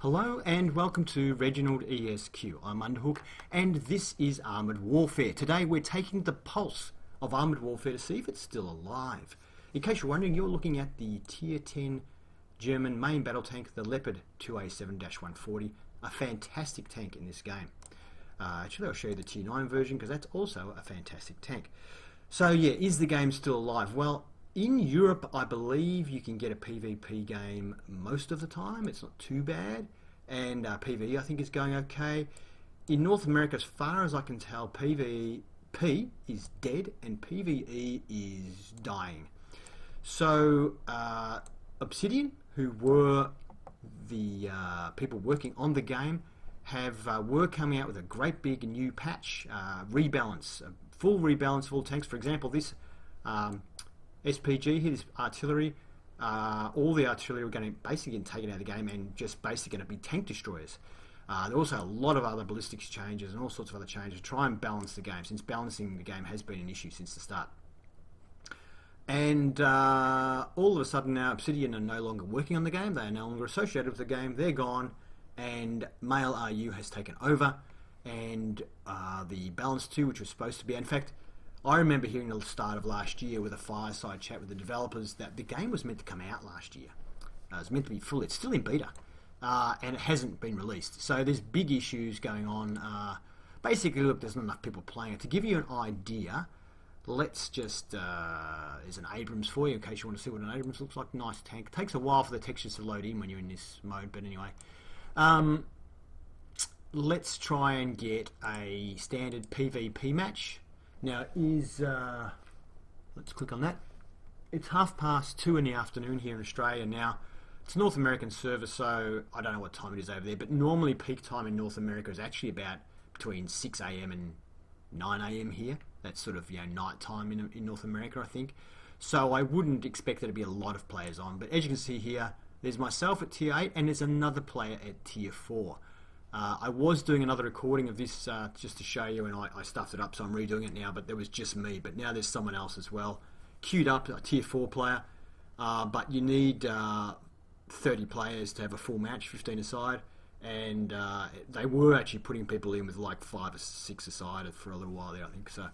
Hello and welcome to Reginaldesq. I'm Underhook and this is Armoured Warfare. Today we're taking the pulse of Armoured Warfare to see if it's still alive. In case you're wondering, you're looking at the Tier 10 German main battle tank, the Leopard 2A7-140, a fantastic tank in this game. Actually, I'll show you the Tier 9 version because that's also a fantastic tank. So yeah, is the game still alive? Well, in Europe, I believe you can get a PvP game most of the time. It's not too bad. And PvE, I think, is going okay. In North America, as far as I can tell, PvP is dead and PvE is dying. So, Obsidian, who were the people working on the game, were coming out with a great big new patch, rebalance, a full rebalance of all tanks. For example, this SPG here, this artillery, all the artillery are going to basically get taken out of the game and just basically going to be tank destroyers. There are also a lot of other ballistics changes and all sorts of other changes to try and balance the game, since balancing the game has been an issue since the start. And all of a sudden now Obsidian are no longer working on the game, they are no longer associated with the game, they're gone, and Mail RU has taken over, and the Balance 2, which was supposed to be, in fact, I remember hearing at the start of last year with a fireside chat with the developers that the game was meant to come out last year. It was meant to be full. It's still in beta, and it hasn't been released. So there's big issues going on. Basically, look, there's not enough people playing it. To give you an idea, let's just... there's an Abrams for you, in case you want to see what an Abrams looks like. Nice tank. It takes a while for the textures to load in when you're in this mode, but anyway. Let's try and get a standard PvP match. Now let's click on that. It's 2:30 in the afternoon here in Australia. Now, it's a North American server, so I don't know what time it is over there, but normally peak time in North America is actually about between 6 AM and 9 AM here. That's sort of, night time in North America, I think. So I wouldn't expect there to be a lot of players on, but as you can see here, there's myself at Tier 8 and there's another player at Tier 4. I was doing another recording of this just to show you, and I stuffed it up, so I'm redoing it now, but there was just me. But now there's someone else as well, queued up, a Tier 4 player, but you need 30 players to have a full match, 15 aside, and they were actually putting people in with like 5 or 6 aside for a little while there, I think, so.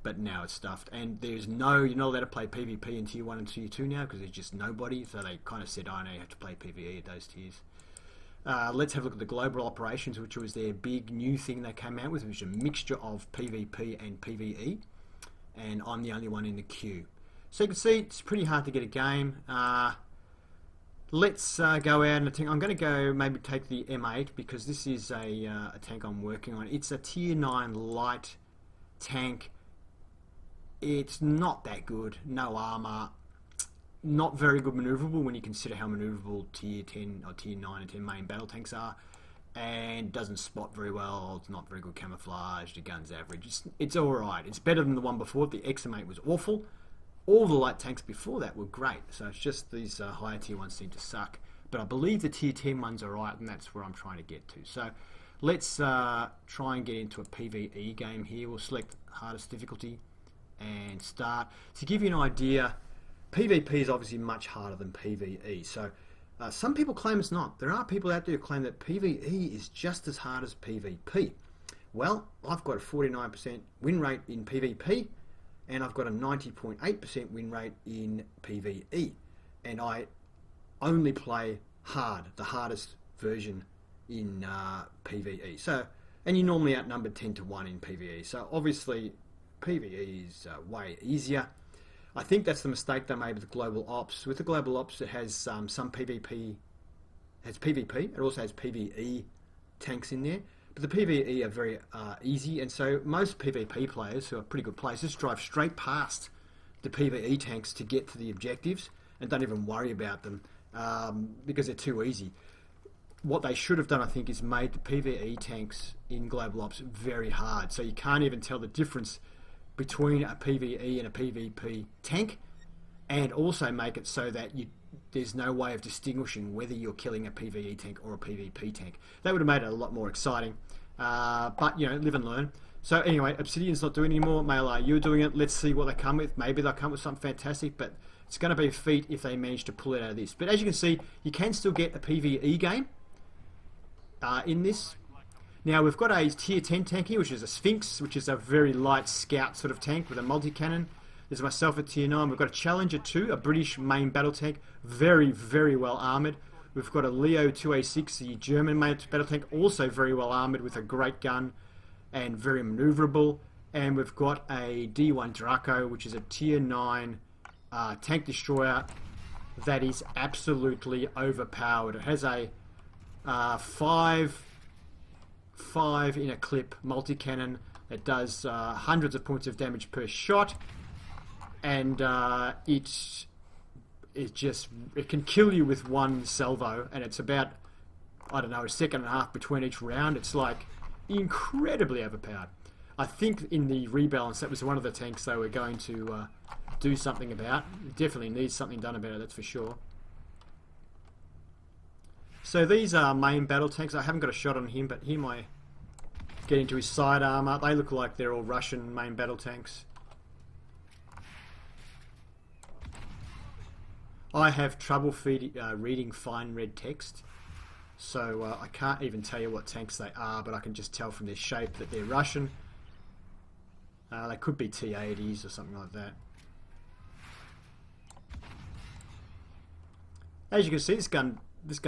But now it's stuffed, and you're not allowed to play PvP in Tier 1 and Tier 2 now, because there's just nobody, so they kind of said, oh no, you have to play PvE at those tiers. Let's have a look at the global operations, which was their big new thing they came out with, which was a mixture of PvP and PvE, and I'm the only one in the queue. So you can see it's pretty hard to get a game. Let's go out and I'm going to go maybe take the M8 because this is a tank I'm working on. It's a Tier 9 light tank. It's not that good, no armor. Not very good maneuverable when you consider how maneuverable Tier 10 or Tier 9 and 10 main battle tanks are, and doesn't spot very well. It's not very good camouflage. The gun's average. It's alright. It's better than the one before. The XM8 was awful. All the light tanks before that were great, so it's just these higher tier ones seem to suck. But I believe the Tier 10 ones are right, and that's where I'm trying to get to. So let's try and get into a PvE game here. We'll select hardest difficulty and start. To give you an idea, PvP is obviously much harder than PvE, so some people claim it's not. There are people out there who claim that PvE is just as hard as PvP. Well, I've got a 49% win rate in PvP, and I've got a 90.8% win rate in PvE, and I only play hard, the hardest version in PvE. So, and you're normally outnumbered 10 to 1 in PvE, so obviously PvE is way easier. I think that's the mistake they made with Global Ops. With the Global Ops, it has some PvP. It has PvP. It also has PvE tanks in there. But the PvE are very easy, and so most PvP players, who are pretty good players, just drive straight past the PvE tanks to get to the objectives and don't even worry about them because they're too easy. What they should have done, I think, is made the PvE tanks in Global Ops very hard, so you can't even tell the difference between a PvE and a PvP tank, and also make it so that there's no way of distinguishing whether you're killing a PvE tank or a PvP tank. That would have made it a lot more exciting, but live and learn. So anyway, Obsidian's not doing it anymore. Mail RU are doing it. Let's see what they come with. Maybe they'll come with something fantastic, but it's going to be a feat if they manage to pull it out of this. But as you can see, you can still get a PvE game in this. Now we've got a tier 10 tank here, which is a Sphinx, which is a very light scout sort of tank with a multi-cannon. There's myself at tier 9. We've got a Challenger 2, a British main battle tank, very, very well armoured. We've got a Leo 2A6, the German main battle tank, also very well armoured with a great gun and very manoeuvrable. And we've got a D1 Draco, which is a tier 9 tank destroyer that is absolutely overpowered. It has a 5 in a clip multi-cannon that does hundreds of points of damage per shot, and it can kill you with one salvo, and it's about, I don't know, a second and a half between each round. It's like incredibly overpowered. I think in the rebalance that was one of the tanks they were going to do something about. It definitely needs something done about it, that's for sure. So these are main battle tanks. I haven't got a shot on him, but he might get into his side armor. They look like they're all Russian main battle tanks. I have trouble reading fine red text, so I can't even tell you what tanks they are, but I can just tell from their shape that they're Russian. They could be T-80s or something like that. As you can see, this gun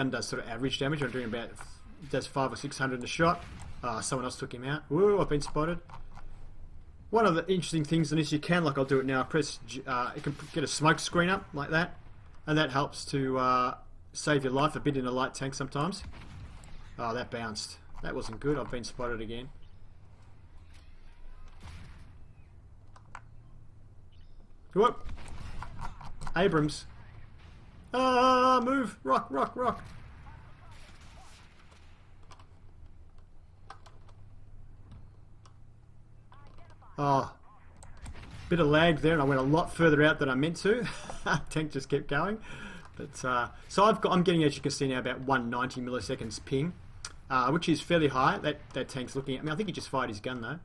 does sort of average damage. I'm doing about, does 500 or 600 in a shot. Someone else took him out. Whoa, I've been spotted. One of the interesting things in this, you can, like I'll do it now, press, you can get a smoke screen up like that, and that helps to save your life a bit in a light tank sometimes. Oh, that bounced. That wasn't good. I've been spotted again. Whoop! Abrams. Move! Rock, rock, rock! Oh, bit of lag there, and I went a lot further out than I meant to. Tank just kept going. But so I'm getting, as you can see now, about 190 milliseconds ping, which is fairly high. That tank's looking at me. I think he just fired his gun though.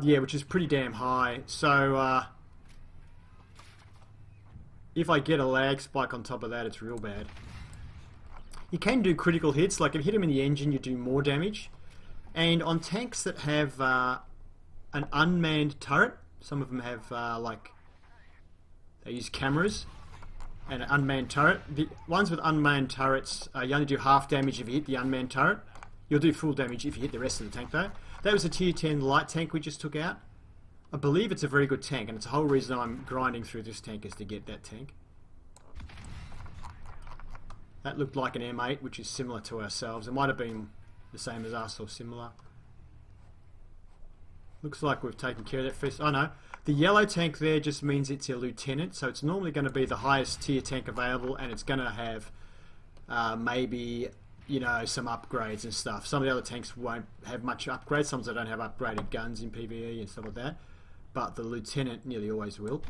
Yeah, which is pretty damn high. So if I get a lag spike on top of that, it's real bad. You can do critical hits, like if you hit them in the engine, you do more damage. And on tanks that have an unmanned turret, some of them have like, they use cameras and an unmanned turret. The ones with unmanned turrets, you only do half damage if you hit the unmanned turret. You'll do full damage if you hit the rest of the tank though. That was a tier 10 light tank we just took out. I believe it's a very good tank, and it's the whole reason I'm grinding through this tank is to get that tank. That looked like an M8, which is similar to ourselves. It might have been the same as us or similar. Looks like we've taken care of that first. Oh no, the yellow tank there just means it's a lieutenant, so it's normally going to be the highest tier tank available, and it's going to have maybe, you know, some upgrades and stuff. Some of the other tanks won't have much upgrades. Some of them don't have upgraded guns in PvE and stuff like that, but the lieutenant nearly always will.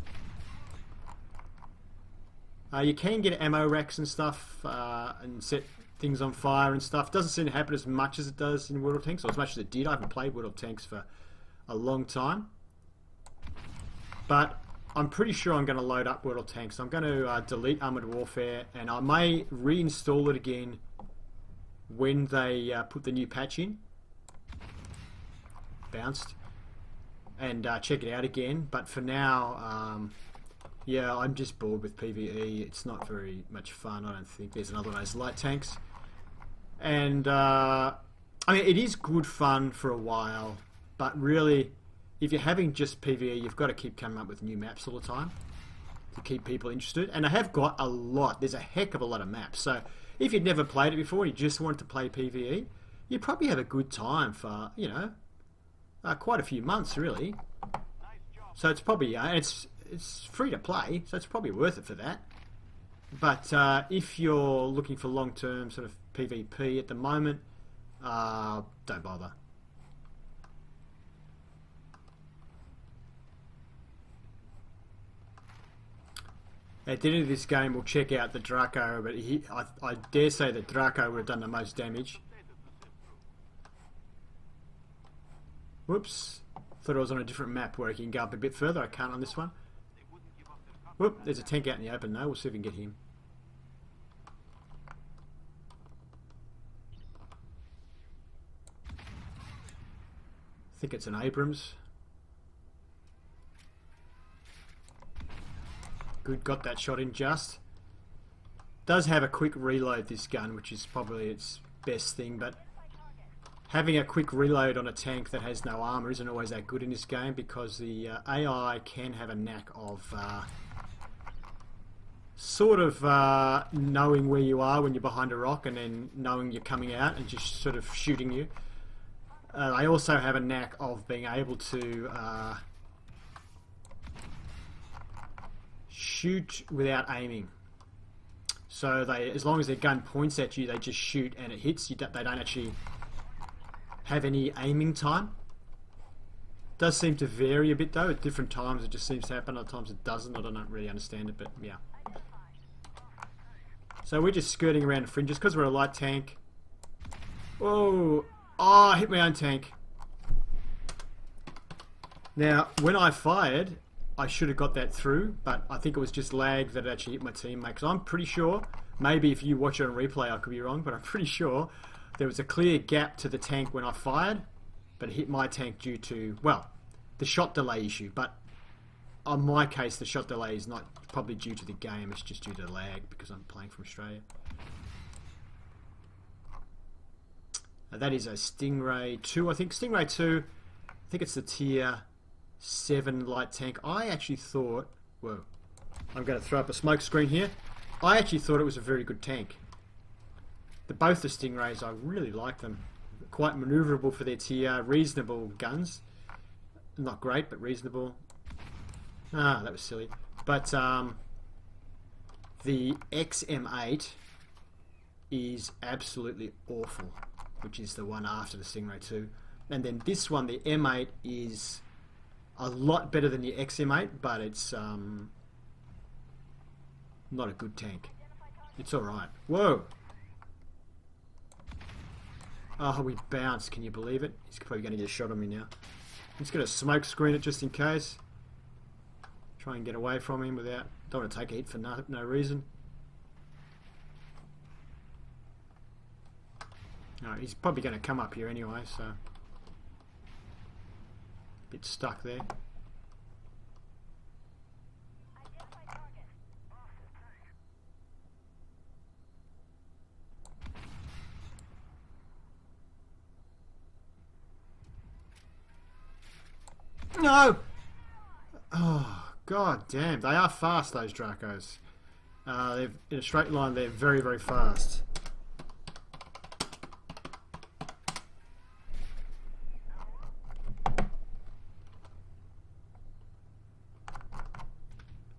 You can get ammo racks and stuff and set things on fire and stuff. Doesn't seem to happen as much as it does in World of Tanks, or as much as it did. I haven't played World of Tanks for a long time, but I'm pretty sure I'm going to load up World of Tanks. I'm going to delete Armoured Warfare, and I may reinstall it again when they put the new patch in. Bounced. And check it out again, but for now, yeah, I'm just bored with PvE. It's not very much fun, I don't think. There's another one of those light tanks. And, I mean, it is good fun for a while, but really, if you're having just PvE, you've got to keep coming up with new maps all the time to keep people interested. And I have got a lot. There's a heck of a lot of maps. So, if you'd never played it before and you just wanted to play PvE, you'd probably have a good time for, you know, quite a few months, really. So it's probably, it's free to play, so it's probably worth it for that. But if you're looking for long-term sort of PvP at the moment, don't bother. At the end of this game, we'll check out the Draco, but I dare say that Draco would have done the most damage. Whoops. Thought I was on a different map where I can go up a bit further. I can't on this one. Whoop, there's a tank out in the open though. We'll see if we can get him. I think it's an Abrams. Good, got that shot in just. Does have a quick reload, this gun, which is probably its best thing, but having a quick reload on a tank that has no armor isn't always that good in this game, because the AI can have a knack of knowing where you are when you're behind a rock, and then knowing you're coming out and just sort of shooting you. They also have a knack of being able to shoot without aiming. So they, as long as their gun points at you, they just shoot and it hits. They don't actually have any aiming time. Does seem to vary a bit though. At different times it just seems to happen. Other times it doesn't. I don't really understand it, but yeah. So we're just skirting around the fringes because we're a light tank. Whoa! Oh, I hit my own tank. Now, when I fired, I should have got that through, but I think it was just lag that actually hit my teammate. Because I'm pretty sure, maybe if you watch it on replay I could be wrong, but I'm pretty sure there was a clear gap to the tank when I fired, but it hit my tank due to, well, the shot delay issue. But on my case, the shot delay is not probably due to the game, it's just due to lag because I'm playing from Australia. Now that is a Stingray 2, I think. Stingray 2, I think it's the tier 7 light tank. I actually thought, whoa, I'm going to throw up a smoke screen here. I actually thought it was a very good tank. Both the Stingrays, I really like them. Quite maneuverable for their tier, reasonable guns. Not great, but reasonable. Ah, that was silly. But the XM8 is absolutely awful, which is the one after the Stingray 2. And then this one, the M8, is a lot better than the XM8, but it's not a good tank. It's alright. Whoa! Oh, we bounced. Can you believe it? He's probably going to get a shot on me now. I'm just going to smoke screen it just in case. Try and get away from him without... Don't want to take a hit for no reason. No, he's probably going to come up here anyway, so... Bit stuck there. No! Oh, god damn. They are fast, those Dracos. They're in a straight line, they're very, very fast.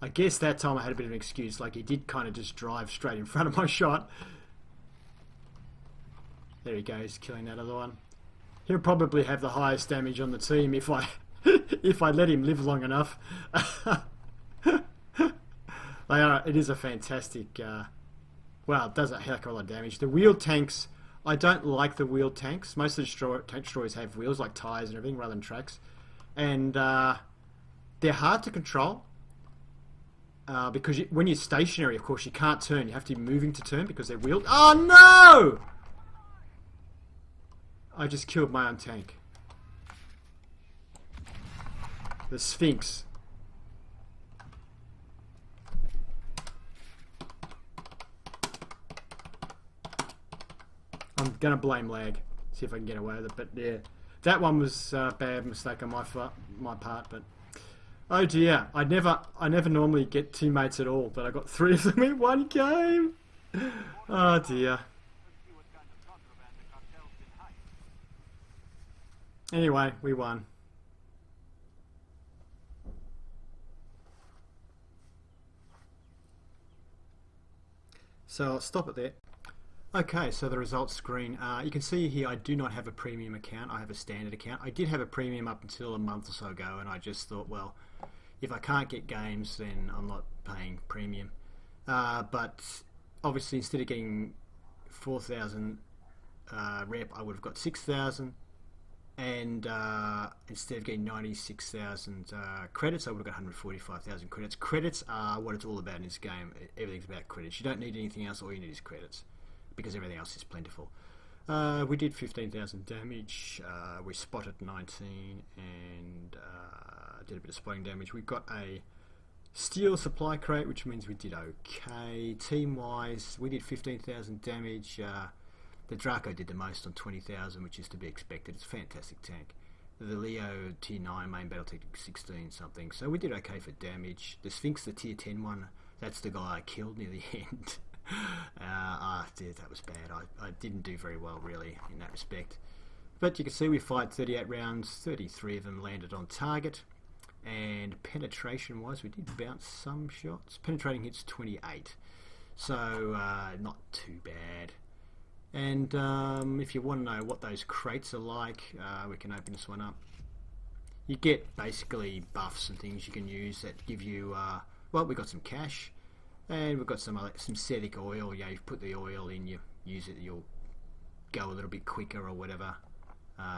I guess that time I had a bit of an excuse. Like, he did kind of just drive straight in front of my shot. There he goes, killing that other one. He'll probably have the highest damage on the team if I if I let him live long enough. It is a fantastic... well, it does a heck of a lot of damage. The wheeled tanks, I don't like the wheeled tanks. Most of the tank destroyers have wheels, like tyres and everything, rather than tracks. And they're hard to control. Because when you're stationary, of course, you can't turn. You have to be moving to turn because they're wheeled. Oh, no! I just killed my own tank. The Sphinx. I'm going to blame lag. See if I can get away with it. But yeah, that one was a bad mistake on my part. But oh dear, I never normally get teammates at all. But I got 3 of them in one game. Oh dear. Anyway, we won. So I'll stop it there. Okay, so the results screen. You can see here I do not have a premium account. I have a standard account. I did have a premium up until a month or so ago, and I just thought, well, if I can't get games, then I'm not paying premium. But obviously, instead of getting 4,000 rep, I would have got 6,000. And instead of getting 96,000 credits, I would have got 145,000 credits. Credits are what it's all about in this game. Everything's about credits. You don't need anything else. All you need is credits, because everything else is plentiful. We did 15,000 damage. We spotted 19 and did a bit of spotting damage. We got a steel supply crate, which means we did okay. Team-wise, we did 15,000 damage. The Draco did the most on 20,000, which is to be expected. It's a fantastic tank. The Leo tier 9 main battle tech 16 something. So we did okay for damage. The Sphinx, the tier 10 one, that's the guy I killed near the end. Dude, that was bad. I didn't do very well really in that respect. But you can see we fired 38 rounds, 33 of them landed on target. And penetration wise, we did bounce some shots. Penetrating hits 28. So not too bad. And if you want to know what those crates are like, we can open this one up. You get basically buffs and things you can use that give you, well, we got some cash, and we've got some synthetic oil. Yeah, you put the oil in, you use it, you'll go a little bit quicker or whatever,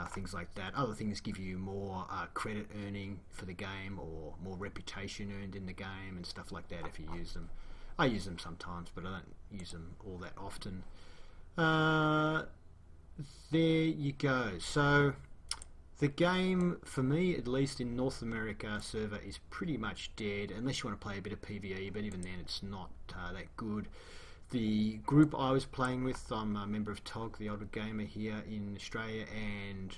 things like that. Other things give you more credit earning for the game, or more reputation earned in the game, and stuff like that if you use them. I use them sometimes, but I don't use them all that often. There you go. So the game, for me at least in North America server, is pretty much dead unless you want to play a bit of PvE, but even then it's not that good. The group I was playing with, I'm a member of TOG, the older gamer here in Australia, and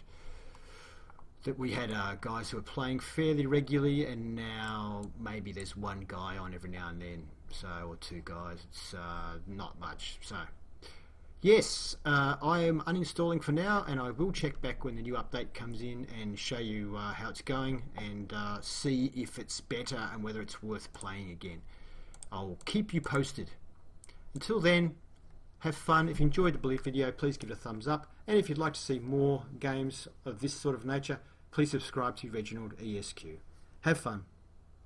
that we had guys who were playing fairly regularly, and now maybe there's one guy on every now and then, so, or two guys. It's not much. So yes, I am uninstalling for now, and I will check back when the new update comes in and show you how it's going, and see if it's better and whether it's worth playing again. I'll keep you posted. Until then, have fun. If you enjoyed the video, please give it a thumbs up, and if you'd like to see more games of this sort of nature, please subscribe to Reginaldesq. Have fun.